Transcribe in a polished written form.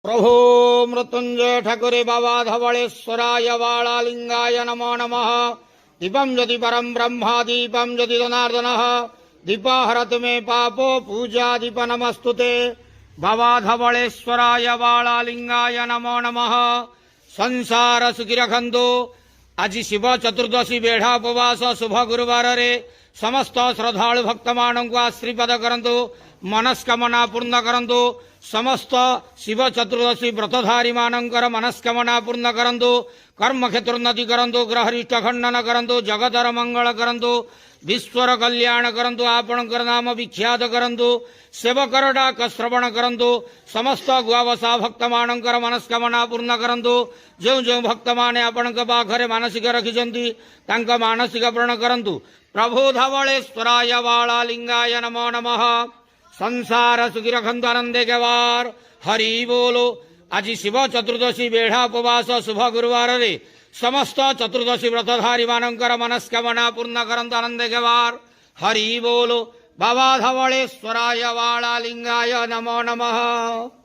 प्रभो मृत्युंजय ठाकुरे बाबा धवलेश्वराय वाळालिंगाय नमो नमः। दीपं यदि परं ब्रह्म दीपं यदि जनार्दनः दीपहरतु मे पापो पूजा दीप नमस्तुते। बाबा धवलेश्वराय वाळालिंगाय नमो नमः। संसार सुखी रखंतु। आज शिव चतुर्दशी बेढ़ा उपवास शुभ गुरुवार रे समस्त श्रद्धालु भक्त मानक आश्रीपद करंतु मनस्कामना पूर्ण करंतु। समस्त शिव चतुर्दशी व्रतधारी मानकर मनस्कामना पूर्ण करंतु। कर्म क्षेत्रोन्नति करंतु। ग्रहरिष्ट खंडन करंतु। जगतर मंगल करंतु। विश्वर कल्याण करंतु। आपणकर नाम विख्यात करंतु। सेवकर डाक श्रवण करंतु। समस्त गुआवसा भक्त मानकर मनस्कामना पूर्ण करंतु। जो जो भक्त माने आपणक पाखरे मानसिक रखिछंती तांका मानसिक पूर्ण करंतु। प्रभु धवलेश्वराय वाळालिंगाय नमो नमः। संसार सुखी रखंतु आनंदे के वार हरि बोलो। आज शिव चतुर्दशी बेढ़ा उपवास शुभ गुरुवार रे समस्त चतुर्दशी व्रतधारी मानकर मनस्कामना पूर्ण करंतु आनंदे के वार हरि बोलो। बाबा धवलेश्वराय वाळालिंगाय नमो नमः।